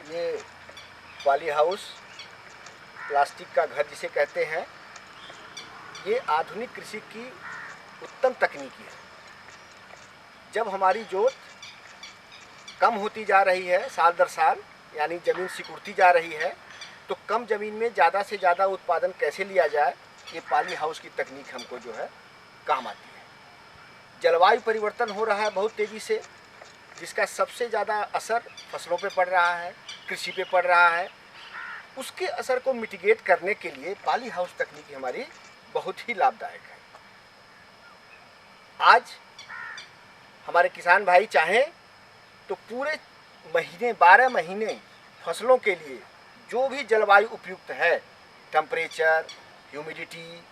ये poly house, plastic का घर जिसे कहते हैं, ये आधुनिक कृषि की उत्तम तकनीकी है। जब हमारी जोत कम होती जा रही है साल दर साल, यानी ज़मीन सिकुड़ती जा रही है, तो कम ज़मीन में ज़्यादा से ज़्यादा उत्पादन कैसे लिया जाए, ये पॉली हाउस की तकनीक हमको जो है काम आती है। जलवायु परिवर्तन हो रहा है बहुत तेज़ी से, जिसका सबसे ज़्यादा असर फसलों पे पड़ रहा है, कृषि पे पड़ रहा है। उसके असर को मिटिगेट करने के लिए पॉली हाउस तकनीक हमारी बहुत ही लाभदायक है। आज हमारे किसान भाई चाहें तो पूरे महीने 12 महीने फसलों के लिए जो भी जलवायु उपयुक्त है, टेम्परेचर, ह्यूमिडिटी,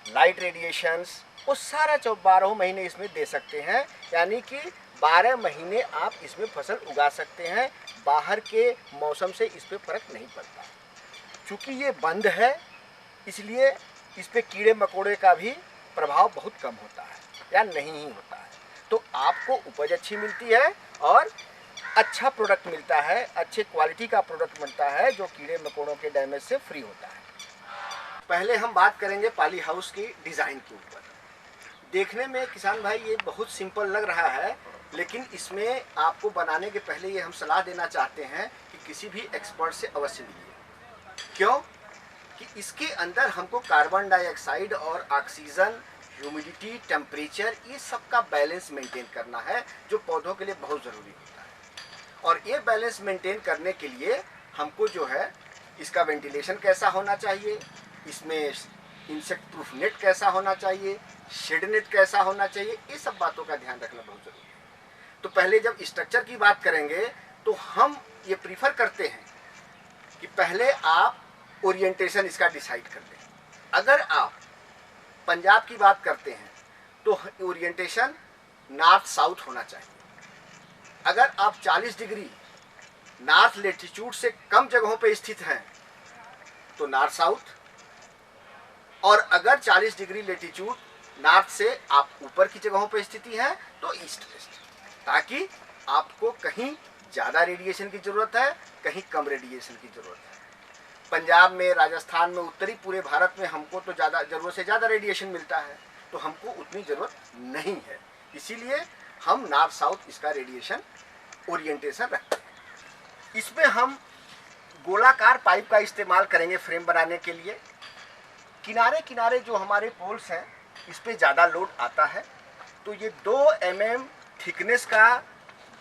लाइट रेडिएशंस, वो सारा 12 महीने इसमें दे सकते हैं। यानी कि 12 महीने आप इसमें फसल उगा सकते हैं। बाहर के मौसम से इस पर फर्क नहीं पड़ता। चूँकि ये बंद है, इसलिए इस पर कीड़े मकोड़े का भी प्रभाव बहुत कम होता है या नहीं ही होता है। तो आपको उपज अच्छी मिलती है और अच्छा प्रोडक्ट मिलता है, अच्छे क्वालिटी का प्रोडक्ट मिलता है जो कीड़े मकोड़ों के डैमेज से फ्री होता है। पहले हम बात करेंगे पॉली हाउस की डिज़ाइन के ऊपर। देखने में किसान भाई ये बहुत सिंपल लग रहा है, लेकिन इसमें आपको बनाने के पहले ये हम सलाह देना चाहते हैं कि किसी भी एक्सपर्ट से अवश्य लीजिए। क्यों कि इसके अंदर हमको कार्बन डाइऑक्साइड और ऑक्सीजन, ह्यूमिडिटी, टेम्परेचर, ये सब का बैलेंस मेंटेन करना है, जो पौधों के लिए बहुत ज़रूरी होता है। और ये बैलेंस मेंटेन करने के लिए हमको जो है इसका वेंटिलेशन कैसा होना चाहिए, इसमें इंसेक्ट प्रूफ नेट कैसा होना चाहिए, शेड नेट कैसा होना चाहिए, ये सब बातों का ध्यान रखना बहुत ज़रूरी है। तो पहले जब स्ट्रक्चर की बात करेंगे तो हम ये प्रीफर करते हैं कि पहले आप ओरिएंटेशन इसका डिसाइड कर लें। अगर आप पंजाब की बात करते हैं तो ओरिएंटेशन नॉर्थ साउथ होना चाहिए। अगर आप 40 डिग्री नॉर्थ लेटीट्यूड से कम जगहों पर स्थित हैं तो नॉर्थ साउथ, और अगर 40 डिग्री लेटीट्यूड नॉर्थ से आप ऊपर की जगहों पर स्थिति है तो ईस्ट वेस्ट, ताकि आपको कहीं ज़्यादा रेडिएशन की ज़रूरत है, कहीं कम रेडिएशन की ज़रूरत है। पंजाब में, राजस्थान में, उत्तरी पूरे भारत में हमको तो ज़्यादा ज़रूरत से ज़्यादा रेडिएशन मिलता है, तो हमको उतनी ज़रूरत नहीं है। इसीलिए हम नॉर्थ साउथ इसका रेडिएशन ओरिएंटेशन रखते हैं। इसमें हम गोलाकार पाइप का इस्तेमाल करेंगे फ्रेम बनाने के लिए। किनारे किनारे जो हमारे पोल्स हैं इस पर ज़्यादा लोड आता है, तो ये 2 mm थिकनेस का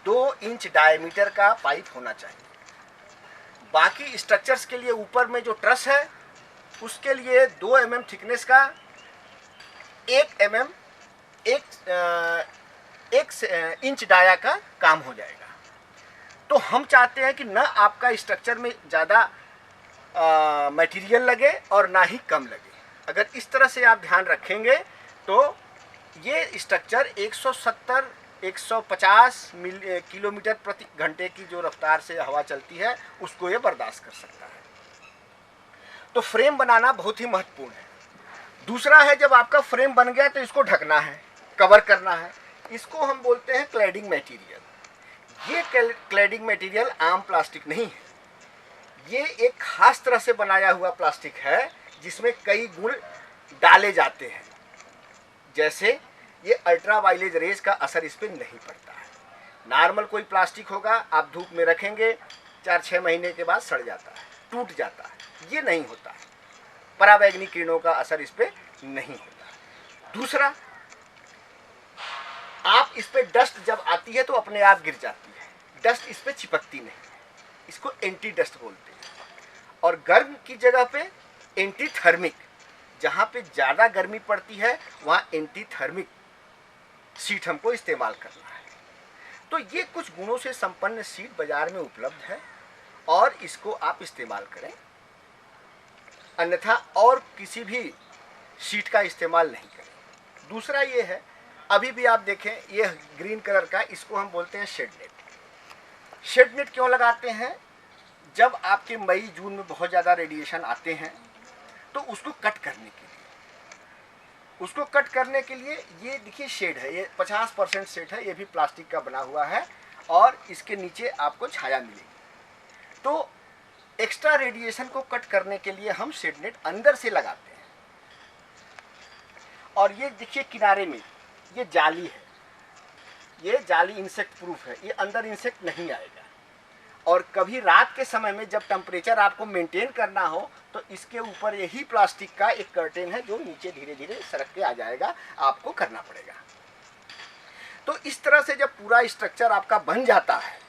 2 इंच डायमीटर का पाइप होना चाहिए। बाकी स्ट्रक्चर्स के लिए ऊपर में जो ट्रस है उसके लिए 2 mm थिकनेस का 1 mm 1 इंच डाया का काम हो जाएगा। तो हम चाहते हैं कि न आपका स्ट्रक्चर में ज़्यादा मटेरियल लगे और ना ही कम लगे। अगर इस तरह से आप ध्यान रखेंगे तो ये स्ट्रक्चर 170-150 किलोमीटर प्रति घंटे की जो रफ्तार से हवा चलती है उसको ये बर्दाश्त कर सकता है। तो फ्रेम बनाना बहुत ही महत्वपूर्ण है। दूसरा है, जब आपका फ्रेम बन गया तो इसको ढकना है, कवर करना है। इसको हम बोलते हैं क्लैडिंग मटेरियल। ये क्लैडिंग मटेरियल आम प्लास्टिक नहीं है, ये एक खास तरह से बनाया हुआ प्लास्टिक है जिसमें कई गुण डाले जाते हैं। जैसे ये अल्ट्रावायलेट रेज का असर इस पर नहीं पड़ता है। नॉर्मल कोई प्लास्टिक होगा, आप धूप में रखेंगे 4-6 महीने के बाद सड़ जाता है, टूट जाता है। ये नहीं होता है, परावैंगनी किरणों का असर इस पर नहीं होता। दूसरा, आप इस पर डस्ट जब आती है तो अपने आप गिर जाती है, डस्ट इस पर चिपकती नहीं, इसको एंटी डस्ट बोलते हैं। और गर्म की जगह पे एंटी थर्मिक, जहाँ पे ज़्यादा गर्मी पड़ती है वहाँ एंटी थर्मिक सीट हमको इस्तेमाल करना है। तो ये कुछ गुणों से संपन्न सीट बाजार में उपलब्ध है और इसको आप इस्तेमाल करें, अन्यथा और किसी भी सीट का इस्तेमाल नहीं करें। दूसरा ये है, अभी भी आप देखें ये ग्रीन कलर का, इसको हम बोलते हैं शेड नेट। शेड नेट क्यों लगाते हैं? जब आपके मई जून में बहुत ज़्यादा रेडिएशन आते हैं तो उसको कट करने के लिए ये देखिए शेड है, ये 50% शेड है, ये भी प्लास्टिक का बना हुआ है और इसके नीचे आपको छाया मिलेगी। तो एक्स्ट्रा रेडिएशन को कट करने के लिए हम शेड नेट अंदर से लगाते हैं। और ये देखिए किनारे में ये जाली है, ये जाली इंसेक्ट प्रूफ है, ये अंदर इंसेक्ट नहीं आएगा। और कभी रात के समय में जब टेम्परेचर आपको मेंटेन करना हो तो इसके ऊपर यही प्लास्टिक का एक कर्टेन है जो नीचे धीरे धीरे सरक के आ जाएगा, आपको करना पड़ेगा। तो इस तरह से जब पूरा स्ट्रक्चर आपका बन जाता है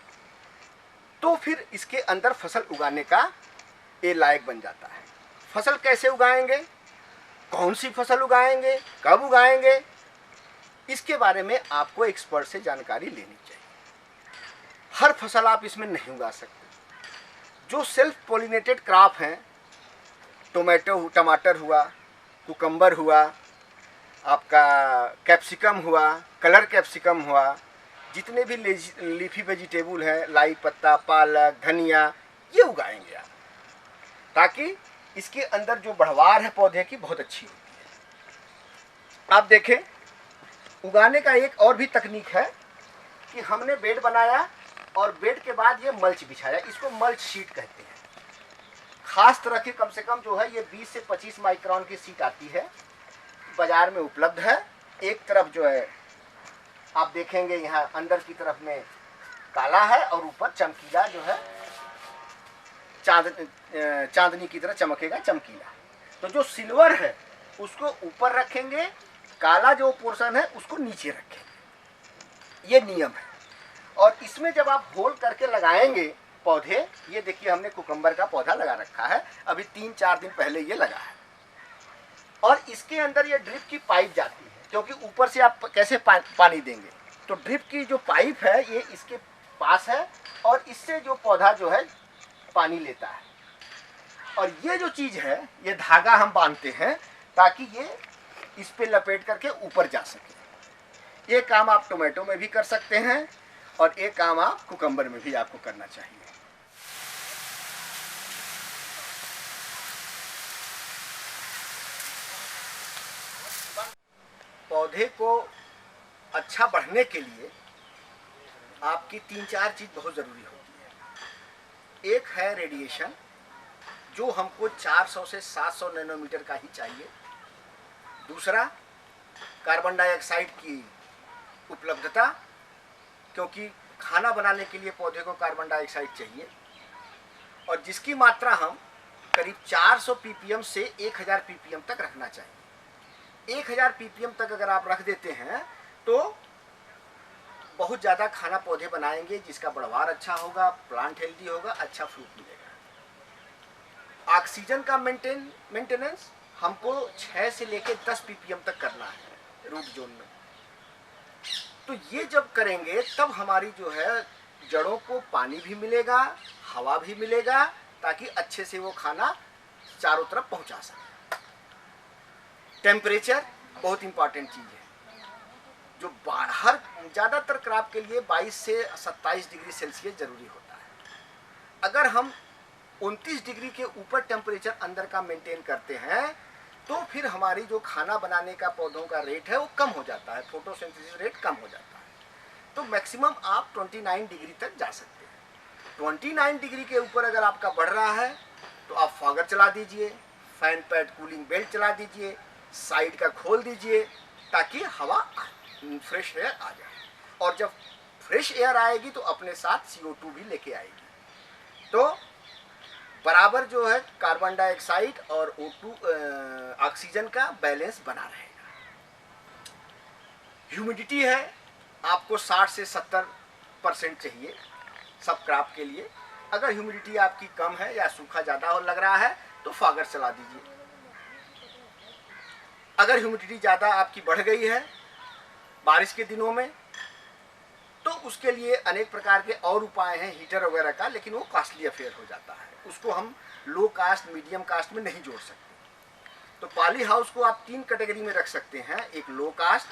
तो फिर इसके अंदर फसल उगाने का ये लायक बन जाता है। फसल कैसे उगाएंगे, कौन सी फसल उगाएंगे, कब उगाएंगे, इसके बारे में आपको एक्सपर्ट से जानकारी लेनी चाहिए। हर फसल आप इसमें नहीं उगा सकते। जो सेल्फ पॉलिनेटेड क्रॉप हैं, टमाटर हुआ, कुकम्बर हुआ, आपका कैप्सिकम हुआ, कलर कैप्सिकम हुआ, जितने भी लीफी वेजिटेबल हैं, लाई पत्ता, पालक, धनिया, ये उगाएंगे आप, ताकि इसके अंदर जो बढ़वार है पौधे की बहुत अच्छी होती है। आप देखें, उगाने का एक और भी तकनीक है कि हमने बेड बनाया और बेड के बाद ये मल्च बिछाया, इसको मल्च शीट कहते हैं। खास तरह की कम से कम जो है ये 20 से 25 माइक्रोन की शीट आती है, बाजार में उपलब्ध है। एक तरफ जो है आप देखेंगे यहाँ अंदर की तरफ में काला है और ऊपर चमकीला जो है चांदनी की तरह चमकेगा, चमकीला। तो जो सिल्वर है उसको ऊपर रखेंगे, काला जो पोर्शन है उसको नीचे रखेंगे, ये नियम है। और इसमें जब आप होल करके लगाएंगे पौधे, ये देखिए हमने कुकम्बर का पौधा लगा रखा है, अभी 3-4 दिन पहले ये लगा है। और इसके अंदर ये ड्रिप की पाइप जाती है, क्योंकि ऊपर से आप कैसे पानी देंगे, तो ड्रिप की जो पाइप है ये इसके पास है और इससे जो पौधा जो है पानी लेता है। और ये जो चीज़ है ये धागा हम बांधते हैं ताकि ये इस पे लपेट करके ऊपर जा सके। ये काम आप टोमेटो में भी कर सकते हैं और एक काम आप कुकम्बर में भी आपको करना चाहिए। पौधे को अच्छा बढ़ने के लिए आपकी 3-4 चीज़ बहुत ज़रूरी होती है। एक है रेडिएशन, जो हमको 400 से 700 नैनोमीटर का ही चाहिए। दूसरा, कार्बन डाइऑक्साइड की उपलब्धता, क्योंकि खाना बनाने के लिए पौधे को कार्बन डाइऑक्साइड चाहिए, और जिसकी मात्रा हम करीब 400 ppm से 1000 ppm तक रखना चाहिए। 1000 ppm तक अगर आप रख देते हैं तो बहुत ज़्यादा खाना पौधे बनाएंगे, जिसका बढ़वार अच्छा होगा, प्लांट हेल्दी होगा, अच्छा फ्रूट मिलेगा। ऑक्सीजन का मेंटेनेंस हमको 6 से लेकर 10 ppm तक करना है रूट जोन में। तो ये जब करेंगे तब हमारी जो है जड़ों को पानी भी मिलेगा, हवा भी मिलेगा, ताकि अच्छे से वो खाना चारों तरफ पहुंचा सके। टेम्परेचर बहुत इंपॉर्टेंट चीज़ है, जो हर ज़्यादातर क्रॉप के लिए 22 से 27 डिग्री सेल्सियस ज़रूरी होता है। अगर हम 29 डिग्री के ऊपर टेम्परेचर अंदर का मेंटेन करते हैं तो फिर हमारी जो खाना बनाने का पौधों का रेट है वो कम हो जाता है, फोटोसिंथेसिस रेट कम हो जाता है। तो मैक्सिमम आप 29 डिग्री तक जा सकते हैं। 29 डिग्री के ऊपर अगर आपका बढ़ रहा है तो आप फॉगर चला दीजिए, फैन पैड कूलिंग बेल्ट चला दीजिए, साइड का खोल दीजिए, ताकि हवा फ्रेश एयर आ जाए। और जब फ्रेश एयर आएगी तो अपने साथ CO2 भी लेके आएगी। तो बराबर जो है कार्बन डाइऑक्साइड और O2 ऑक्सीजन का बैलेंस बना रहेगा। ह्यूमिडिटी है आपको 60 से 70% चाहिए सब क्रॉप के लिए। अगर ह्यूमिडिटी आपकी कम है या सूखा ज़्यादा लग रहा है तो फॉगर चला दीजिए। अगर ह्यूमिडिटी ज़्यादा आपकी बढ़ गई है बारिश के दिनों में तो उसके लिए अनेक प्रकार के और उपाय हैं हीटर वगैरह का, लेकिन वो कॉस्टली अफेयर हो जाता है, उसको हम लो कास्ट मीडियम कास्ट में नहीं जोड़ सकते। तो पॉली हाउस को आप 3 कैटेगरी में रख सकते हैं। एक लो कास्ट,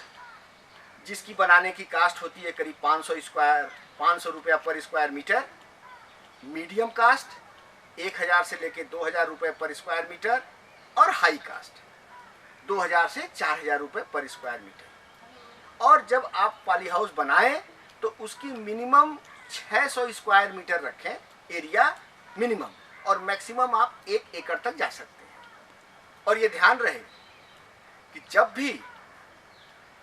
जिसकी बनाने की कास्ट होती है करीब 500 रुपया पर स्क्वायर मीटर। मीडियम कास्ट 1000 से लेकर 2000 रुपये पर स्क्वायर मीटर। और हाई कास्ट 2000 से 4000 रुपये पर स्क्वायर मीटर। और जब आप पॉली हाउस बनाएं तो उसकी मिनिमम 600 स्क्वायर मीटर रखें एरिया मिनिमम, और मैक्सिमम आप 1 एकड़ तक जा सकते हैं। और ये ध्यान रहे कि जब भी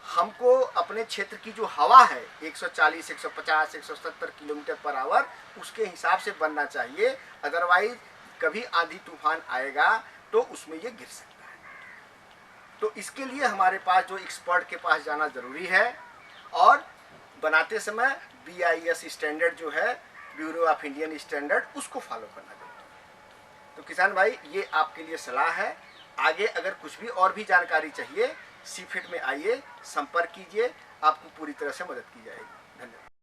हमको अपने क्षेत्र की जो हवा है 140, 150, 170 किलोमीटर पर आवर, उसके हिसाब से बनना चाहिए, अदरवाइज कभी आंधी तूफान आएगा तो उसमें ये गिर सकता है। तो इसके लिए हमारे पास जो एक्सपर्ट के पास जाना ज़रूरी है, और बनाते समय BIS स्टैंडर्ड जो है, ब्यूरो ऑफ इंडियन स्टैंडर्ड, उसको फॉलो करना जरूरी है। तो किसान भाई, ये आपके लिए सलाह है। आगे अगर कुछ भी और भी जानकारी चाहिए, सीफेड में आइए, संपर्क कीजिए, आपको पूरी तरह से मदद की जाएगी।